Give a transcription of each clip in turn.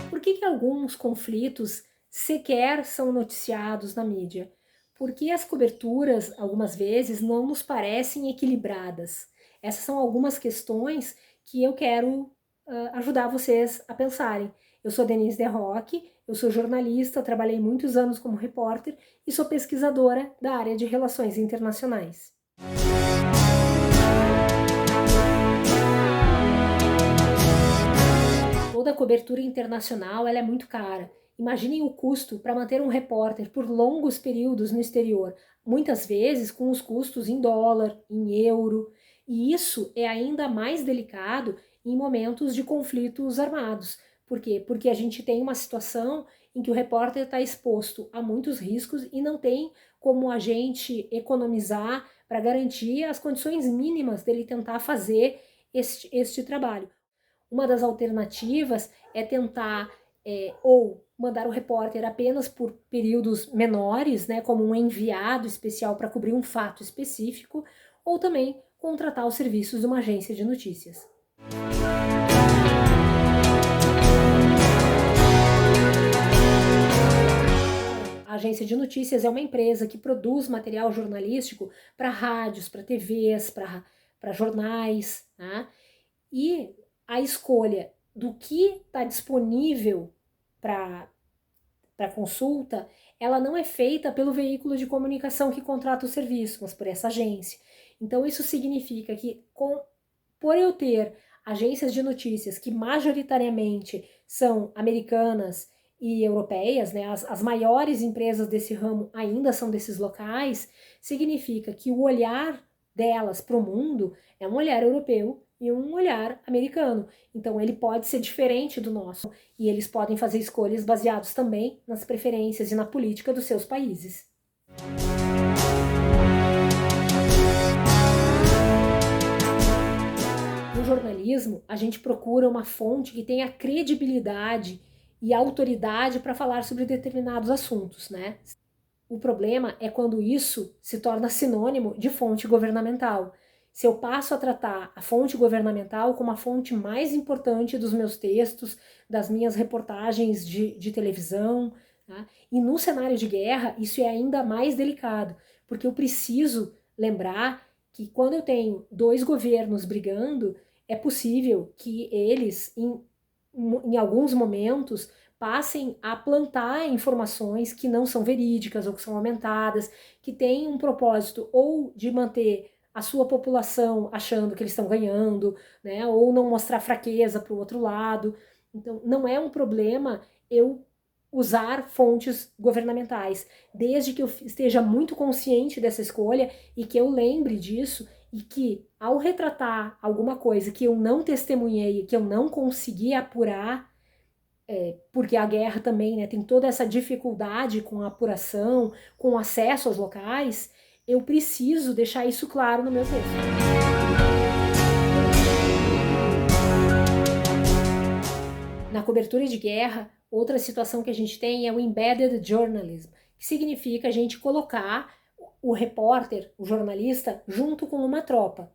Por que alguns conflitos sequer são noticiados na mídia? Porque as coberturas, algumas vezes, não nos parecem equilibradas. Essas são algumas questões que eu quero ajudar vocês a pensarem. Eu sou Denise De Roque, eu sou jornalista, trabalhei muitos anos como repórter e sou pesquisadora da área de relações internacionais. Toda a cobertura internacional ela é muito cara. Imaginem o custo para manter um repórter por longos períodos no exterior, muitas vezes com os custos em dólar, em euro, e isso é ainda mais delicado em momentos de conflitos armados. Por quê? Porque a gente tem uma situação em que o repórter está exposto a muitos riscos e não tem como a gente economizar para garantir as condições mínimas dele tentar fazer este trabalho. Uma das alternativas é tentar ou mandar o repórter apenas por períodos menores, né, como um enviado especial para cobrir um fato específico, ou também contratar os serviços de uma agência de notícias. A agência de notícias é uma empresa que produz material jornalístico para rádios, para TVs, para jornais, né? E a escolha do que está disponível para consulta, ela não é feita pelo veículo de comunicação que contrata o serviço, mas por essa agência. Então isso significa que por eu ter agências de notícias que majoritariamente são americanas e europeias, né, as maiores empresas desse ramo ainda são desses locais, significa que o olhar delas para o mundo é um olhar europeu e um olhar americano. Então ele pode ser diferente do nosso e eles podem fazer escolhas baseadas também nas preferências e na política dos seus países. No jornalismo, a gente procura uma fonte que tenha credibilidade e autoridade para falar sobre determinados assuntos, né? O problema é quando isso se torna sinônimo de fonte governamental. Se eu passo a tratar a fonte governamental como a fonte mais importante dos meus textos, das minhas reportagens de televisão, tá? E no cenário de guerra, isso é ainda mais delicado, porque eu preciso lembrar que quando eu tenho dois governos brigando, é possível que eles, em alguns momentos, passem a plantar informações que não são verídicas ou que são aumentadas, que têm um propósito ou de manter a sua população achando que eles estão ganhando, né, ou não mostrar fraqueza para o outro lado. Então, não é um problema eu usar fontes governamentais, desde que eu esteja muito consciente dessa escolha e que eu lembre disso e que, ao retratar alguma coisa que eu não testemunhei, que eu não consegui apurar, porque a guerra também, né, tem toda essa dificuldade com a apuração, com o acesso aos locais, eu preciso deixar isso claro no meu texto. Na cobertura de guerra, outra situação que a gente tem é o embedded journalism, que significa a gente colocar o repórter, o jornalista, junto com uma tropa.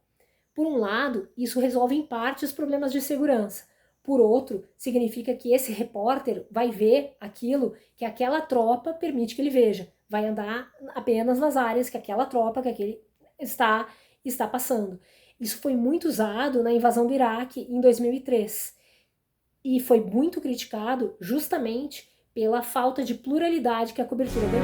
Por um lado, isso resolve em parte os problemas de segurança. Por outro, significa que esse repórter vai ver aquilo que aquela tropa permite que ele veja. Vai andar apenas nas áreas que aquela tropa, que aquele está passando. Isso foi muito usado na invasão do Iraque em 2003 e foi muito criticado justamente pela falta de pluralidade que a cobertura deu.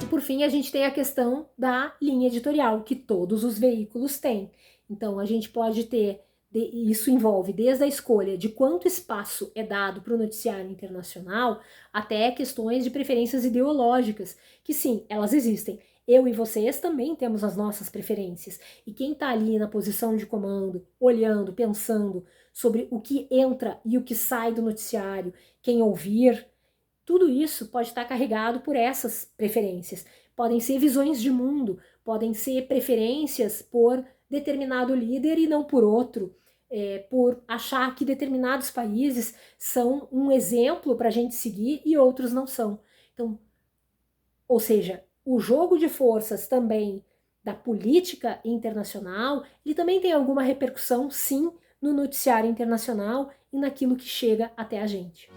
Por fim, a gente tem a questão da linha editorial, que todos os veículos têm. Então, a gente pode ter, isso envolve desde a escolha de quanto espaço é dado para o noticiário internacional, até questões de preferências ideológicas, que sim, elas existem. Eu e vocês também temos as nossas preferências. E quem está ali na posição de comando, olhando, pensando sobre o que entra e o que sai do noticiário, quem ouvir, tudo isso pode estar carregado por essas preferências. Podem ser visões de mundo, podem ser preferências por determinado líder e não por outro, por achar que determinados países são um exemplo para a gente seguir e outros não são. Então, ou seja, o jogo de forças também da política internacional, ele também tem alguma repercussão, sim, no noticiário internacional e naquilo que chega até a gente.